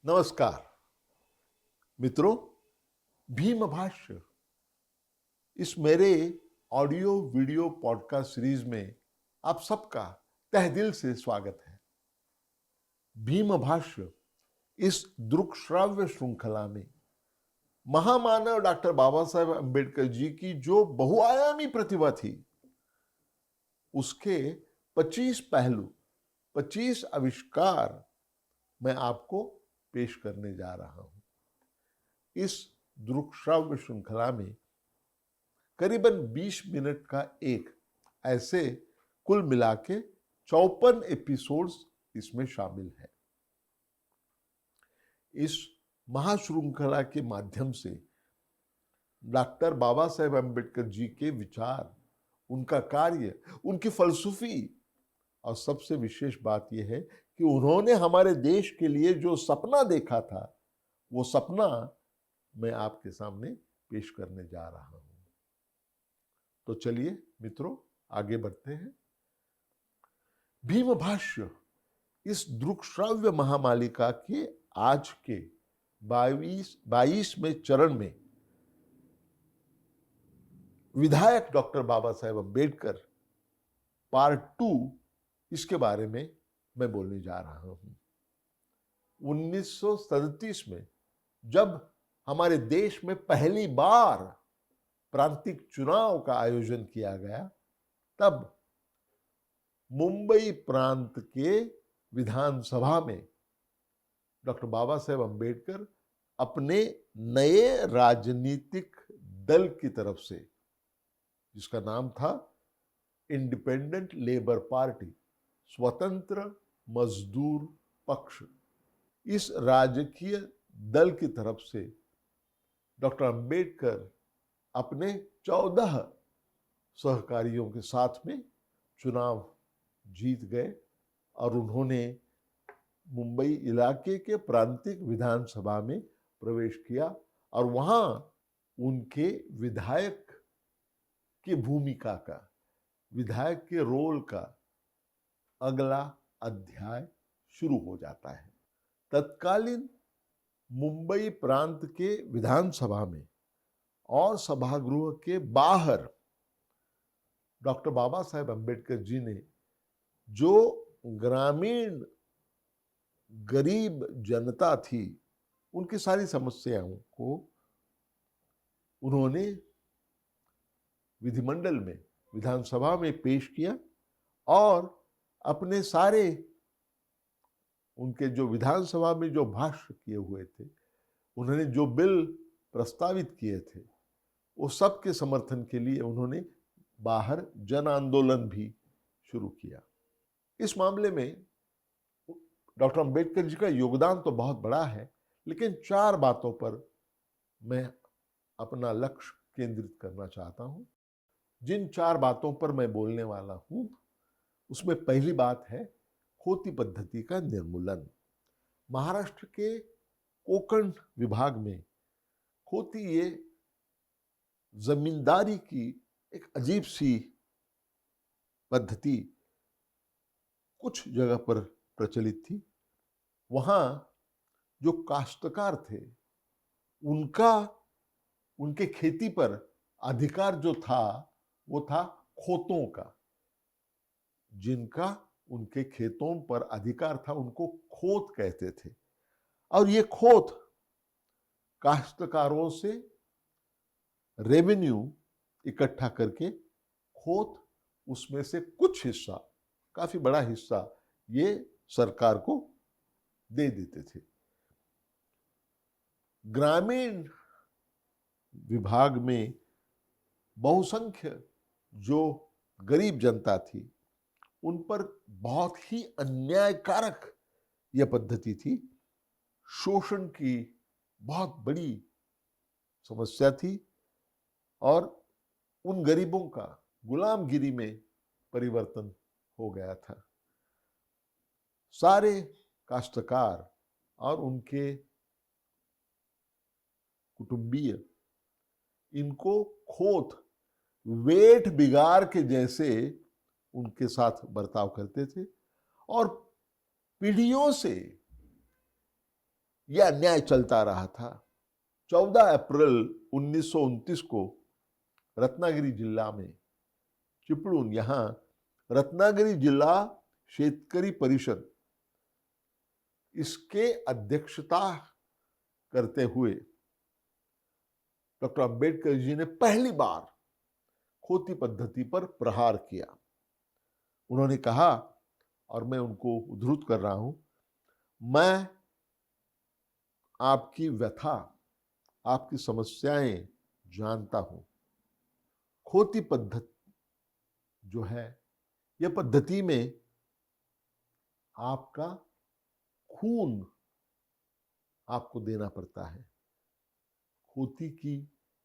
नमस्कार मित्रों, भीम भाष्य इस मेरे ऑडियो वीडियो पॉडकास्ट सीरीज में आप सबका तहे दिल से स्वागत है। भीम भाष्य इस दृक श्राव्य श्रृंखला में महामानव डॉक्टर बाबा साहेब अम्बेडकर जी की जो बहुआयामी प्रतिभा थी, उसके 25 पहलू, 25 आविष्कार मैं आपको पेश करने जा रहा हूं। इस दृक्श्राव्य श्रृंखला में करीबन 20 मिनट का एक ऐसे कुल मिला के 54 एपिसोड्स इसमें शामिल है। इस महाश्रृंखला के माध्यम से डॉक्टर बाबा साहेब अम्बेडकर जी के विचार, उनका कार्य, उनकी फलसफी और सबसे विशेष बात यह है कि उन्होंने हमारे देश के लिए जो सपना देखा था, वो सपना मैं आपके सामने पेश करने जा रहा हूं। तो चलिए मित्रों, आगे बढ़ते हैं। भीम भाष्य इस दृक्श्राव्य महामालिका के आज के 22वें चरण में विधायक डॉक्टर बाबा साहेब अम्बेडकर पार्ट 2, इसके बारे में मैं बोलने जा रहा हूं। 1937 में जब हमारे देश में पहली बार प्रांतिक चुनाव का आयोजन किया गया, तब मुंबई प्रांत के विधानसभा में डॉक्टर बाबा साहेब अम्बेडकर अपने नए राजनीतिक दल की तरफ से, जिसका नाम था इंडिपेंडेंट लेबर पार्टी, स्वतंत्र मजदूर पक्ष, इस राजकीय दल की तरफ से डॉक्टर अम्बेडकर अपने 14 सहकारियों के साथ में चुनाव जीत गए और उन्होंने मुंबई इलाके के प्रांतिक विधानसभा में प्रवेश किया और वहां उनके विधायक की भूमिका का, विधायक के रोल का अगला अध्याय शुरू हो जाता है। तत्कालीन मुंबई प्रांत के विधानसभा में और सभागृह के बाहर डॉक्टर बाबा साहेब अम्बेडकर जी ने जो ग्रामीण गरीब जनता थी, उनकी सारी समस्याओं को उन्होंने विधिमंडल में, विधानसभा में पेश किया और अपने सारे उनके जो विधानसभा में जो भाष्य किए हुए थे, उन्होंने जो बिल प्रस्तावित किए थे, वो सब के समर्थन के लिए उन्होंने बाहर जन आंदोलन भी शुरू किया। इस मामले में डॉक्टर अम्बेडकर जी का योगदान तो बहुत बड़ा है, लेकिन 4 बातों पर मैं अपना लक्ष्य केंद्रित करना चाहता हूं। जिन 4 बातों पर मैं बोलने वाला हूं, उसमें पहली बात है खोती पद्धति का निर्मूलन। महाराष्ट्र के कोकण विभाग में खोती, ये जमींदारी की एक अजीब सी पद्धति कुछ जगह पर प्रचलित थी। वहां जो काश्तकार थे, उनके खेती पर अधिकार जो था, वो था खोतों का। जिनका उनके खेतों पर अधिकार था, उनको खोत कहते थे। और ये खोत काश्तकारों से रेवेन्यू इकट्ठा करके खोत, उसमें से कुछ हिस्सा, काफी बड़ा हिस्सा, ये सरकार को दे देते थे। ग्रामीण विभाग में बहुसंख्य जो गरीब जनता थी, उन पर बहुत ही अन्यायकारक यह पद्धति थी। शोषण की बहुत बड़ी समस्या थी और उन गरीबों का गुलामगिरी में परिवर्तन हो गया था। सारे काश्तकार और उनके कुटुंबीय इनको खोत, वेठ बिगाड़ के जैसे उनके साथ बर्ताव करते थे और पीढ़ियों से, 14 पीढ़ियों से यह अन्याय चलता रहा था। 14 अप्रैल 1929 को रत्नागिरी जिला में चिपळूण, यहां रत्नागिरी जिला शेतकरी परिषद इसके अध्यक्षता करते हुए डॉक्टर अंबेडकर जी ने पहली बार खोती पद्धति पर प्रहार किया। उन्होंने कहा, और मैं उनको उद्धृत कर रहा हूं, मैं आपकी व्यथा, आपकी समस्याएं जानता हूं। खोती पद्धति जो है, यह पद्धति में आपका खून आपको देना पड़ता है। खोती की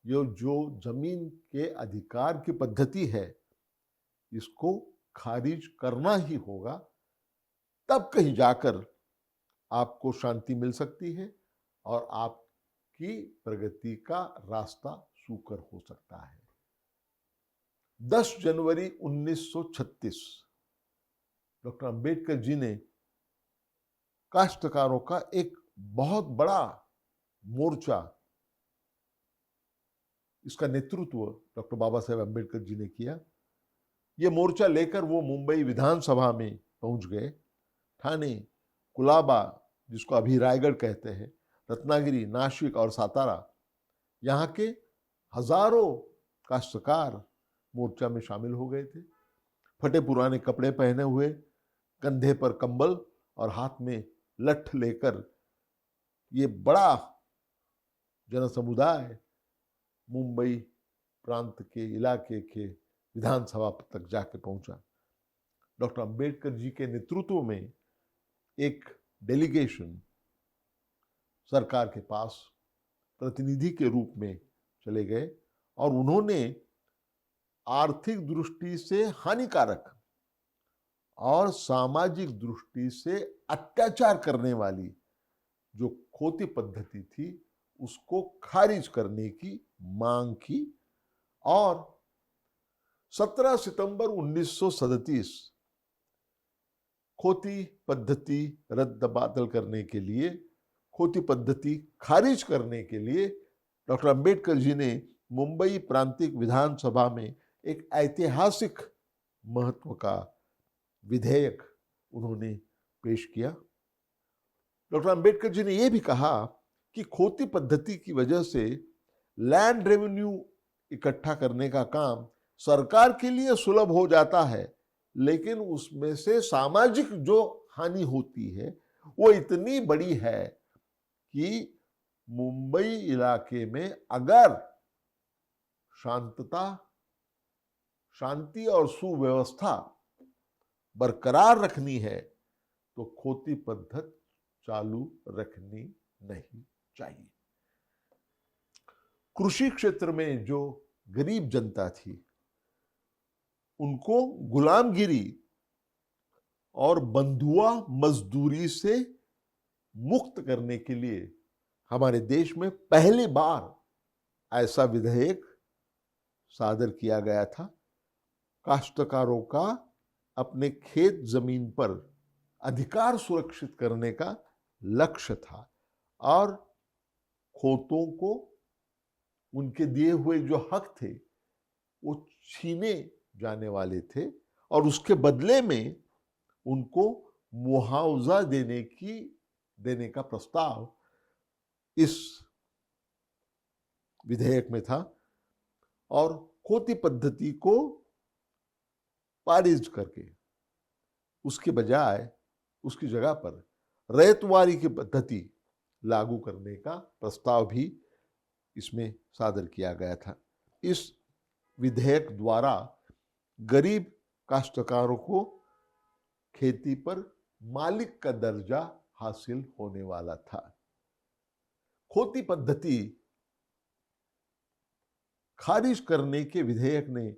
ये जो जमीन के अधिकार की पद्धति है, इसको खारिज करना ही होगा, तब कहीं जाकर आपको शांति मिल सकती है और आपकी प्रगति का रास्ता सुकर हो सकता है। 10 जनवरी 1936 डॉक्टर अंबेडकर जी ने काश्तकारों का एक बहुत बड़ा मोर्चा, इसका नेतृत्व डॉक्टर बाबा साहेब अंबेडकर जी ने किया। ये मोर्चा लेकर वो मुंबई विधानसभा में पहुंच गए। ठाणे, कुलाबा, जिसको अभी रायगढ़ कहते हैं, रत्नागिरी, नासिक और सातारा, यहाँ के हजारों काश्तकार मोर्चा में शामिल हो गए थे। फटे पुराने कपड़े पहने हुए, कंधे पर कंबल और हाथ में लठ लेकर ये बड़ा जनसमुदाय मुंबई प्रांत के इलाके के विधानसभा तक जाके पहुंचा। डॉक्टर अंबेडकर जी के नेतृत्व में एक डेलीगेशन सरकार के पास प्रतिनिधि के रूप में चले गए और उन्होंने आर्थिक दृष्टि से हानिकारक और सामाजिक दृष्टि से अत्याचार करने वाली जो खोती पद्धति थी, उसको खारिज करने की मांग की और 17 सितंबर 1937 खोती पद्धति रद्द बातल करने के लिए, खोती पद्धति खारिज करने के लिए डॉक्टर अंबेडकर जी ने मुंबई प्रांतिक विधानसभा में एक ऐतिहासिक महत्व का विधेयक उन्होंने पेश किया। डॉक्टर अंबेडकर जी ने यह भी कहा कि खोती पद्धति की वजह से लैंड रेवेन्यू इकट्ठा करने का काम सरकार के लिए सुलभ हो जाता है, लेकिन उसमें से सामाजिक जो हानि होती है वो इतनी बड़ी है कि मुंबई इलाके में अगर शांति और सुव्यवस्था बरकरार रखनी है तो खोती पद्धति चालू रखनी नहीं चाहिए। कृषि क्षेत्र में जो गरीब जनता थी, उनको गुलामगिरी और बंधुआ मजदूरी से मुक्त करने के लिए हमारे देश में पहली बार ऐसा विधेयक सादर किया गया था। काश्तकारों का अपने खेत जमीन पर अधिकार सुरक्षित करने का लक्ष्य था और खोतों को उनके दिए हुए जो हक थे वो छीने जाने वाले थे और उसके बदले में उनको मुआवजा देने का प्रस्ताव इस विधेयक में था और खोती पद्धति को पारिज करके उसके बजाय उसकी जगह पर रैयतवारी की पद्धति लागू करने का प्रस्ताव भी इसमें सादर किया गया था। इस विधेयक द्वारा गरीब काश्तकारों को खेती पर मालिक का दर्जा हासिल होने वाला था। खोती पद्धति खारिज करने के विधेयक ने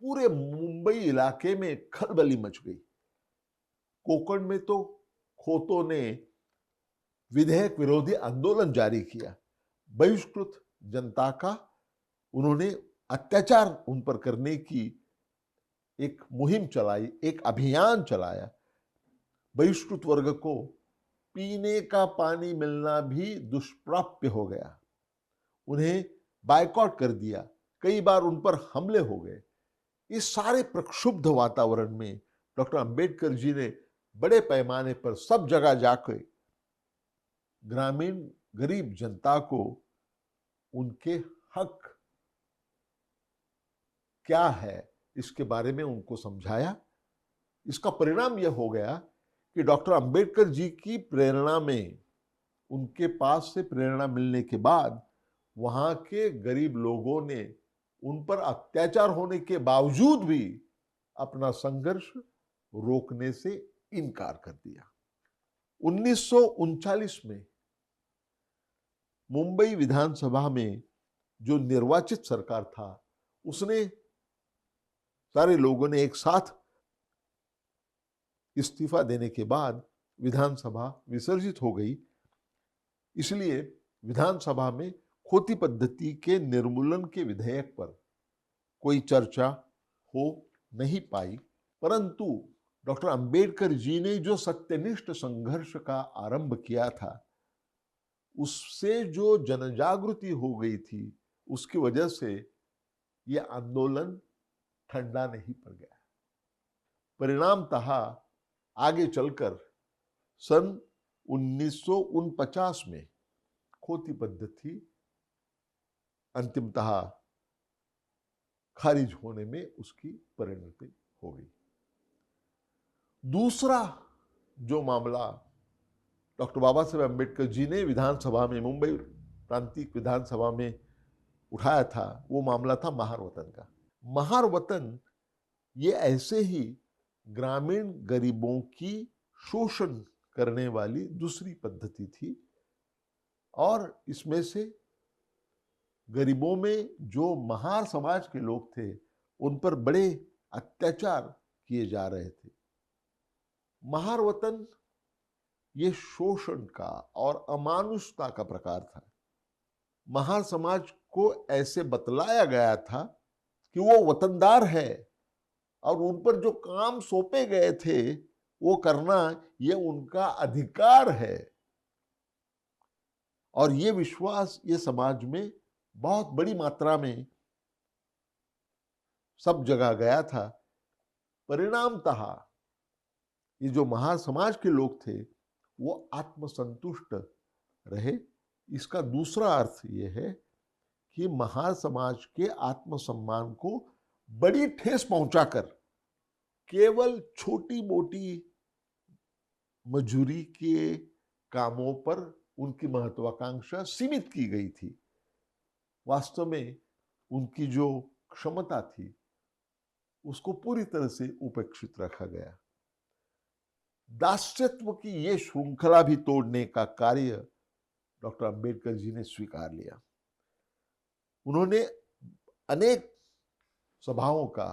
पूरे मुंबई इलाके में खलबली मच गई। कोकण में तो खोतों ने विधेयक विरोधी आंदोलन जारी किया। बहिष्कृत जनता का उन्होंने अत्याचार उन पर करने की एक मुहिम चलाई, एक अभियान चलाया। बहिष्कृत वर्ग को पीने का पानी मिलना भी दुष्प्राप्य हो गया। उन्हें बायकॉट कर दिया, कई बार उन पर हमले हो गए। इस सारे प्रक्षुब्ध वातावरण में डॉक्टर अंबेडकर जी ने बड़े पैमाने पर सब जगह जाकर ग्रामीण गरीब जनता को उनके हक क्या है इसके बारे में उनको समझाया। इसका परिणाम यह हो गया कि डॉक्टर अंबेडकर जी की प्रेरणा में, उनके पास से प्रेरणा मिलने के बाद वहां के गरीब लोगों ने उन पर अत्याचार होने के बावजूद भी अपना संघर्ष रोकने से इनकार कर दिया। 1939 में मुंबई विधानसभा में जो निर्वाचित सरकार था, उसने सारे लोगों ने एक साथ इस्तीफा देने के बाद विधानसभा विसर्जित हो गई। इसलिए विधानसभा में खोती पद्धति के निर्मूलन के विधेयक पर कोई चर्चा हो नहीं पाई। परंतु डॉक्टर अंबेडकर जी ने जो सत्यनिष्ठ संघर्ष का आरंभ किया था, उससे जो जनजागृति हो गई थी, उसकी वजह से यह आंदोलन ठंडा नहीं पड़ गया। परिणामतः आगे चलकर सन 1949 में खोती पद्धति अंतिमतः खारिज होने में उसकी परिणति हो गई। दूसरा जो मामला डॉक्टर बाबा साहेब अम्बेडकर जी ने विधानसभा में, मुंबई प्रांतीय विधानसभा में उठाया था, वो मामला था महार वतन का। महार वतन ये ऐसे ही ग्रामीण गरीबों की शोषण करने वाली दूसरी पद्धति थी, और इसमें से गरीबों में जो महार समाज के लोग थे, उन पर बड़े अत्याचार किए जा रहे थे। महार वतन ये शोषण का और अमानुषता का प्रकार था। महार समाज को ऐसे बतलाया गया था कि वो वतनदार है और उन पर जो काम सौंपे गए थे वो करना ये उनका अधिकार है, और ये विश्वास ये समाज में बहुत बड़ी मात्रा में सब जगह गया था। परिणामतः ये जो महार समाज के लोग थे वो आत्मसंतुष्ट रहे। इसका दूसरा अर्थ ये है कि महार समाज के आत्मसम्मान को बड़ी ठेस पहुंचाकर केवल छोटी मोटी मजूरी के कामों पर उनकी महत्वाकांक्षा सीमित की गई थी। वास्तव में उनकी जो क्षमता थी उसको पूरी तरह से उपेक्षित रखा गया। दास्यत्व की ये श्रृंखला भी तोड़ने का कार्य डॉक्टर अंबेडकर जी ने स्वीकार लिया। उन्होंने अनेक सभाओं का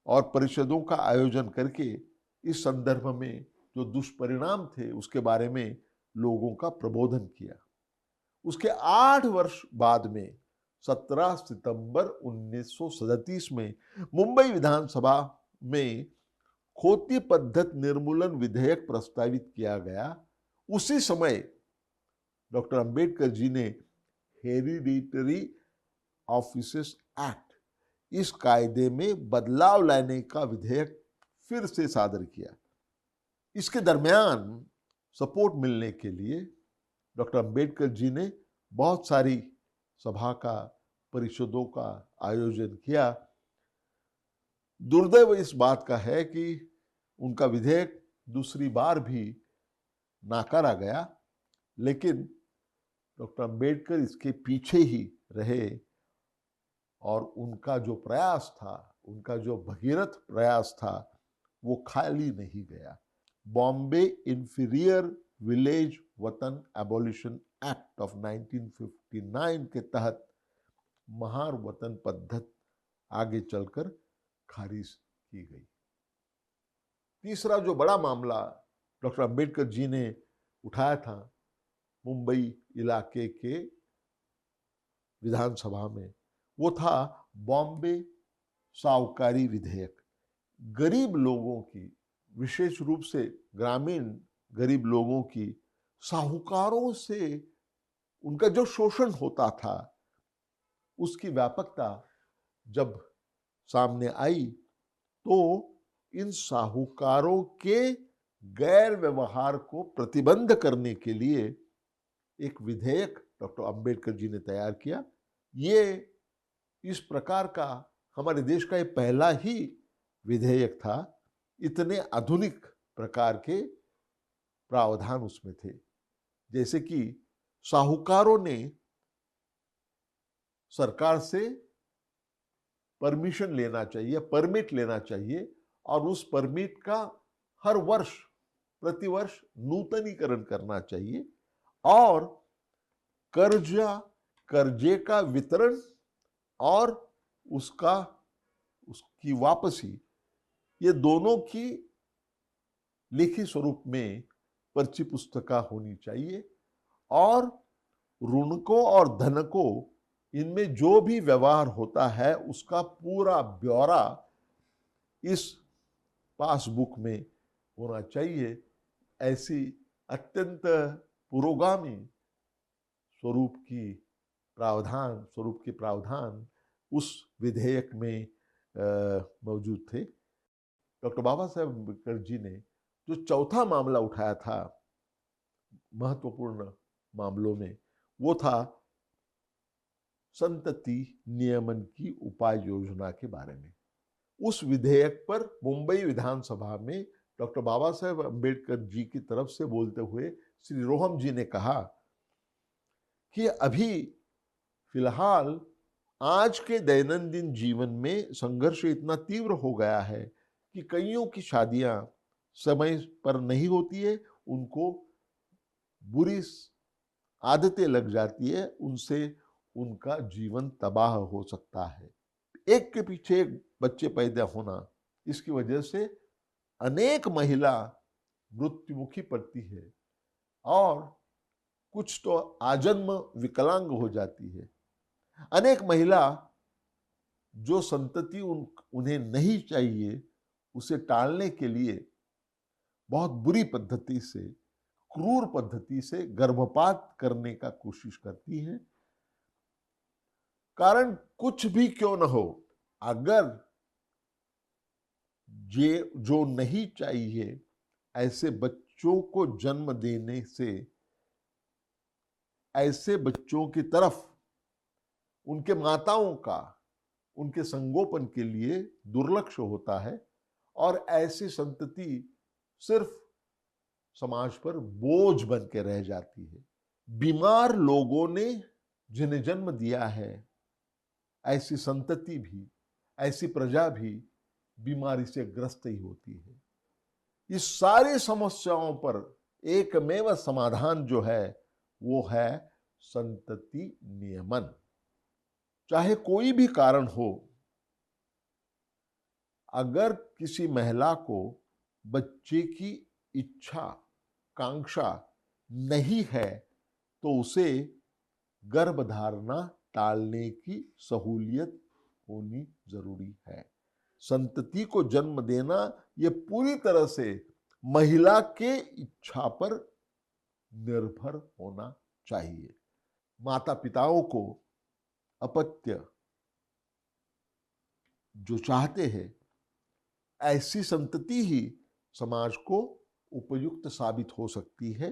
और परिषदों का आयोजन करके इस संदर्भ में जो दुष्परिणाम थे उसके बारे में लोगों का प्रबोधन किया। उसके 8 वर्ष बाद में 17 सितंबर 1937 में मुंबई विधानसभा में खोती पद्धत निर्मूलन विधेयक प्रस्तावित किया गया। उसी समय डॉक्टर अंबेडकर जी ने हेरिडिटरी ऑफिसेस एक्ट, इस कायदे में बदलाव लाने का विधेयक फिर से सादर किया। इसके दरमियान सपोर्ट मिलने के लिए डॉक्टर अंबेडकर जी ने बहुत सारी सभा का, परिषदों का आयोजन किया। दुर्दैव इस बात का है कि उनका विधेयक दूसरी बार भी नाकारा गया, लेकिन डॉक्टर अंबेडकर इसके पीछे ही रहे और उनका जो प्रयास था, उनका जो भगीरथ प्रयास था, वो खाली नहीं गया। बॉम्बे इंफीरियर विलेज वतन एबॉलिशन एक्ट ऑफ 1959 के तहत महार वतन पद्धत आगे चलकर खारिज की गई। तीसरा जो बड़ा मामला डॉक्टर अंबेडकर जी ने उठाया था मुंबई इलाके के विधानसभा में, वो था बॉम्बे साहूकारी विधेयक। गरीब लोगों की, विशेष रूप से ग्रामीण गरीब लोगों की साहूकारों से उनका जो शोषण होता था उसकी व्यापकता जब सामने आई तो इन साहूकारों के गैर व्यवहार को प्रतिबंध करने के लिए एक विधेयक डॉक्टर अंबेडकर जी ने तैयार किया। ये इस प्रकार का हमारे देश का ये पहला ही विधेयक था। इतने आधुनिक प्रकार के प्रावधान उसमें थे, जैसे कि साहूकारों ने सरकार से परमिशन लेना चाहिए, परमिट लेना चाहिए, और उस परमिट का हर वर्ष प्रतिवर्ष नूतनीकरण करना चाहिए, और कर्जे का वितरण और उसकी वापसी, ये दोनों की लिखित स्वरूप में पर्ची पुस्तिका होनी चाहिए, और ऋण को और धन को इनमें जो भी व्यवहार होता है उसका पूरा ब्यौरा इस पासबुक में होना चाहिए। ऐसी अत्यंत पुरोगामी स्वरूप के प्रावधान उस विधेयक में मौजूद थे। डॉक्टर बाबा साहेब अम्बेडकर जी ने जो चौथा मामला उठाया था महत्वपूर्ण मामलों में, वो था संतति नियमन की उपाय योजना के बारे में। उस विधेयक पर मुंबई विधानसभा में डॉक्टर बाबा साहेब अम्बेडकर जी की तरफ से बोलते हुए श्री रोहम जी ने कहा कि अभी फिलहाल आज के दैनंदिन जीवन में संघर्ष इतना तीव्र हो गया है कि कईयों की शादियां समय पर नहीं होती है, उनको बुरी आदतें लग जाती है, उनसे उनका जीवन तबाह हो सकता है। एक के पीछे एक बच्चे पैदा होना, इसकी वजह से अनेक महिला मृत्युमुखी पड़ती है और कुछ तो आजन्म विकलांग हो जाती है। अनेक महिला जो संतति उन्हें नहीं चाहिए, उसे टालने के लिए बहुत बुरी पद्धति से, क्रूर पद्धति से गर्भपात करने का कोशिश करती हैं। कारण कुछ भी क्यों न हो, अगर ये जो नहीं चाहिए ऐसे बच्चों को जन्म देने से ऐसे बच्चों की तरफ उनके माताओं का उनके संगोपन के लिए दुर्लक्ष्य होता है, और ऐसी संतति सिर्फ समाज पर बोझ बन के रह जाती है। बीमार लोगों ने जिन्हें जन्म दिया है, ऐसी संतति भी, ऐसी प्रजा भी बीमारी से ग्रस्त ही होती है। इस सारी समस्याओं पर एकमेव समाधान जो है वो है संतति नियमन। चाहे कोई भी कारण हो, अगर किसी महिला को बच्चे की इच्छा कांक्षा नहीं है तो उसे गर्भधारणा टालने की सहूलियत होनी जरूरी है। संतति को जन्म देना ये पूरी तरह से महिला के इच्छा पर निर्भर होना चाहिए। माता पिताओं को अपत्य जो चाहते हैं, ऐसी संतति ही समाज को उपयुक्त साबित हो सकती है।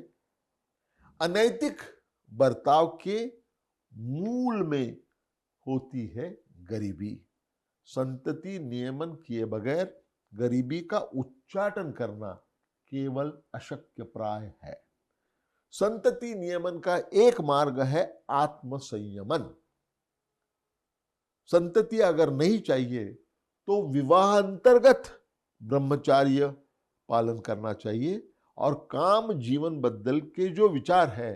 अनैतिक बर्ताव के मूल में होती है गरीबी। संतति नियमन किए बगैर गरीबी का उच्चाटन करना केवल अशक्य प्राय है। संतति नियमन का एक मार्ग है आत्मसंयमन। संतति अगर नहीं चाहिए तो विवाह अंतर्गत ब्रह्मचार्य पालन करना चाहिए, और काम जीवन बदल के जो विचार है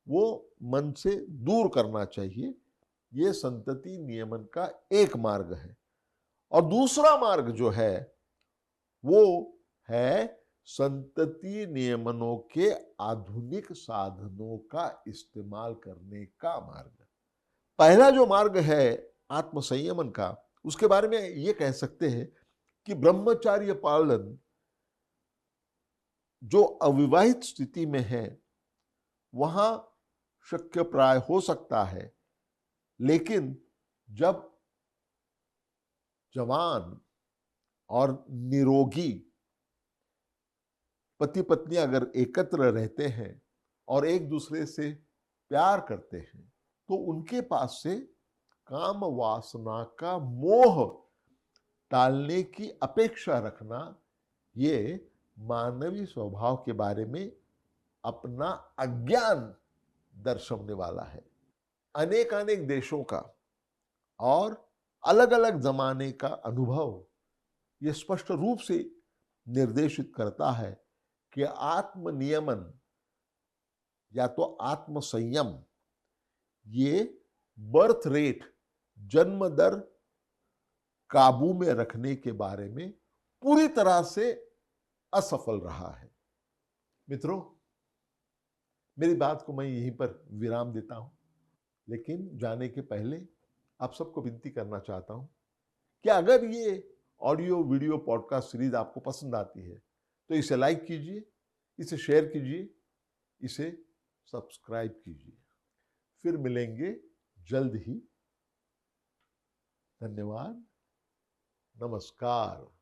वो मन से दूर करना चाहिए। ये संतति नियमन का एक मार्ग है। और दूसरा मार्ग जो है वो है संतति नियमनों के आधुनिक साधनों का इस्तेमाल करने का मार्ग। पहला जो मार्ग है आत्मसंयमन का, उसके बारे में ये कह सकते हैं कि ब्रह्मचार्य पालन जो अविवाहित स्थिति में है वहां शक्य प्राय हो सकता है, लेकिन जब जवान और निरोगी पति पत्नी अगर एकत्र रहते हैं और एक दूसरे से प्यार करते हैं, तो उनके पास से काम वासना का मोह टालने की अपेक्षा रखना, ये मानवीय स्वभाव के बारे में अपना अज्ञान दर्शाने वाला है। अनेक अनेक देशों का और अलग अलग जमाने का अनुभव ये स्पष्ट रूप से निर्देशित करता है कि आत्म नियमन या तो आत्म संयम, ये बर्थ रेट, जन्म दर काबू में रखने के बारे में पूरी तरह से असफल रहा है। मित्रों, मेरी बात को मैं यहीं पर विराम देता हूं, लेकिन जाने के पहले आप सबको विनती करना चाहता हूं कि अगर ये ऑडियो वीडियो पॉडकास्ट सीरीज आपको पसंद आती है तो इसे लाइक कीजिए, इसे शेयर कीजिए, इसे सब्सक्राइब कीजिए। फिर मिलेंगे जल्द ही। धन्यवाद। नमस्कार।